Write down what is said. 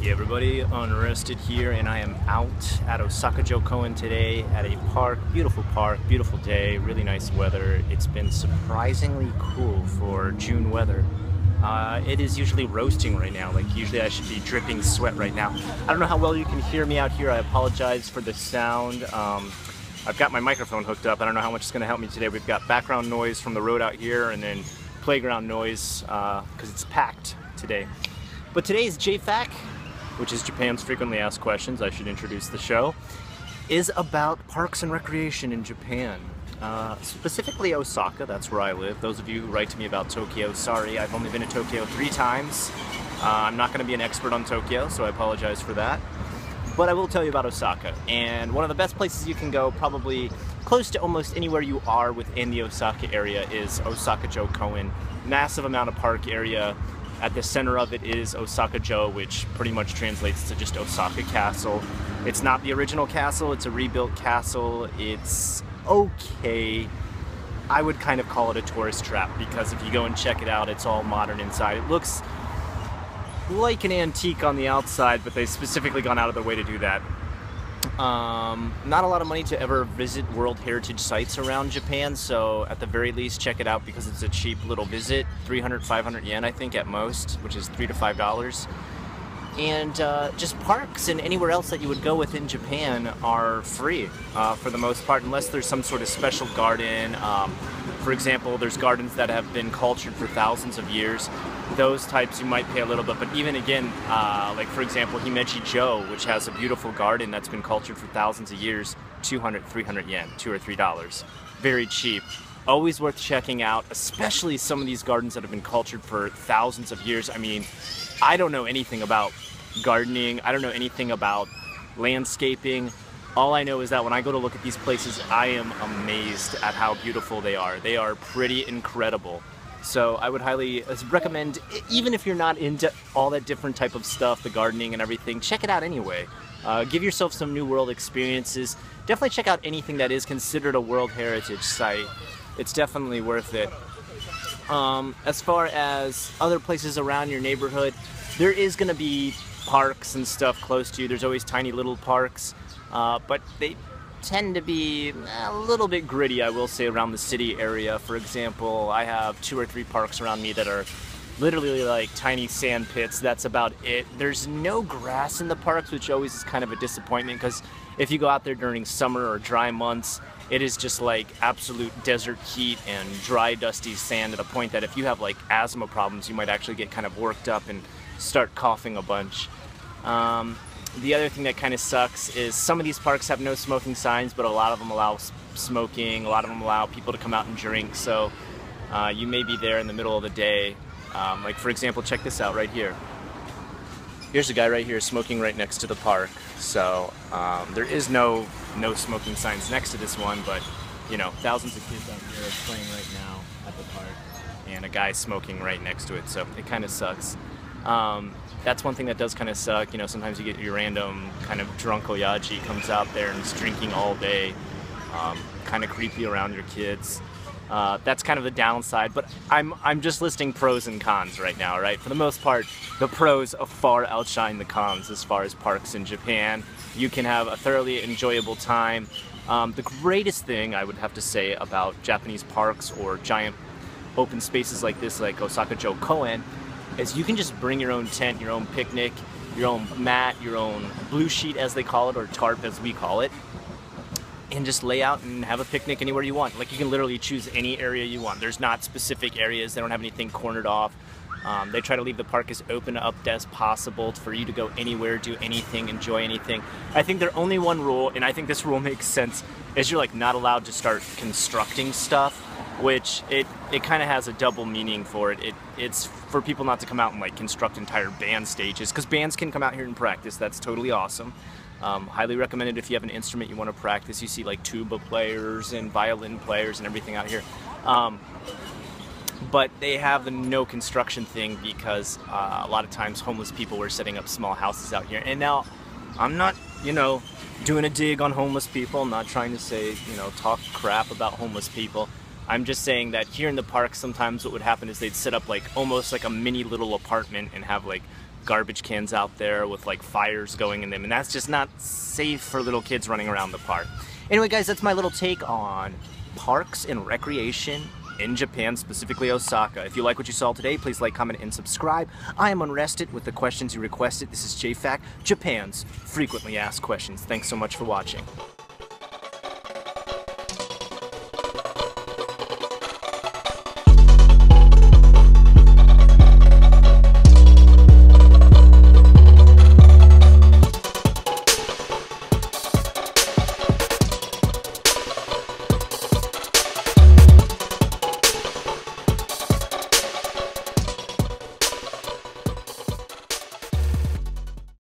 Hey everybody, Unrested here, and I am out at Osaka-jo Koen today at a park, beautiful day, really nice weather. It's been surprisingly cool for June weather. It is usually roasting right now, like usually I should be dripping sweat right now. I don't know how well you can hear me out here, I apologize for the sound. I've got my microphone hooked up, I don't know how much it's going to help me today. We've got background noise from the road out here and then playground noise because it's packed today. But today's JFAQ, which is Japan's Frequently Asked Questions, I should introduce the show, is about parks and recreation in Japan. Specifically Osaka, that's where I live. Those of you who write to me about Tokyo, sorry, I've only been to Tokyo 3 times. I'm not going to be an expert on Tokyo, so I apologize for that. But I will tell you about Osaka, and one of the best places you can go, probably close to almost anywhere you are within the Osaka area, is Osaka-jo Koen. Massive amount of park area. At the center of it is Osaka-jo, which pretty much translates to just Osaka Castle. It's not the original castle, it's a rebuilt castle. It's okay. I would kind of call it a tourist trap because if you go and check it out, it's all modern inside. It looks like an antique on the outside, but they've specifically gone out of their way to do that. Not a lot of money to ever visit World Heritage sites around Japan, so at the very least check it out because it's a cheap little visit, 300, 500 yen I think at most, which is $3 to $5. And just parks and anywhere else that you would go within Japan are free for the most part, unless there's some sort of special garden. For example, there's gardens that have been cultured for thousands of years. Those types you might pay a little bit, but even again, like for example, Himeji-jo, which has a beautiful garden that's been cultured for thousands of years, 200, 300 yen, $2 or $3. Very cheap. Always worth checking out, especially some of these gardens that have been cultured for thousands of years. I mean, I don't know anything about gardening, I don't know anything about landscaping. All I know is that when I go to look at these places, I am amazed at how beautiful they are. They are pretty incredible. So I would highly recommend, even if you're not into all that different type of stuff, the gardening and everything, check it out anyway. Give yourself some new world experiences. Definitely check out anything that is considered a World Heritage site. It's definitely worth it. As far as other places around your neighborhood, there is going to be parks and stuff close to you. There's always tiny little parks, but they tend to be a little bit gritty, I will say, around the city area. For example, I have 2 or 3 parks around me that are literally like tiny sand pits. That's about it. There's no grass in the parks, which always is kind of a disappointment because if you go out there during summer or dry months, it is just like absolute desert heat and dry, dusty sand to the point that if you have like asthma problems, you might actually get kind of worked up and start coughing a bunch. The other thing that kind of sucks is some of these parks have no smoking signs, but a lot of them allow smoking, a lot of them allow people to come out and drink, so you may be there in the middle of the day. Like for example, check this out right here. Here's a guy right here smoking right next to the park, so there is no smoking signs next to this one, but you know, thousands of kids out here are playing right now at the park, and a guy smoking right next to it, so it kind of sucks. That's one thing that does kind of suck. You know, sometimes you get your random kind of drunk oyaji comes out there and is drinking all day, kind of creepy around your kids. That's kind of the downside, but I'm just listing pros and cons right now, right? For the most part, the pros far outshine the cons as far as parks in Japan. You can have a thoroughly enjoyable time. The greatest thing I would have to say about Japanese parks or giant open spaces like this, like Osaka-jo Koen, is you can just bring your own tent, your own picnic, your own mat, your own blue sheet as they call it, or tarp as we call it, and just lay out and have a picnic anywhere you want. Like you can literally choose any area you want. There's not specific areas, they don't have anything cornered off. They try to leave the park as open up as possible for you to go anywhere, do anything, enjoy anything. I think their only one rule, and I think this rule makes sense, is you're like not allowed to start constructing stuff, which it kind of has a double meaning for it. It's for people not to come out and like construct entire band stages, because bands can come out here and practice. That's totally awesome. Highly recommended if you have an instrument you want to practice. You see like tuba players and violin players and everything out here. But they have the no construction thing because a lot of times homeless people were setting up small houses out here. And now, I'm not, you know, doing a dig on homeless people. I'm not trying to say, you know, talk crap about homeless people. I'm just saying that here in the park, sometimes what would happen is they'd set up like almost like a mini little apartment and have like garbage cans out there with like fires going in them, and that's just not safe for little kids running around the park. Anyway guys, that's my little take on parks and recreation in Japan, specifically Osaka. If you like what you saw today, please like, comment, and subscribe. I am Unrested with the questions you requested. This is JFAQ, Japan's frequently asked questions. Thanks so much for watching.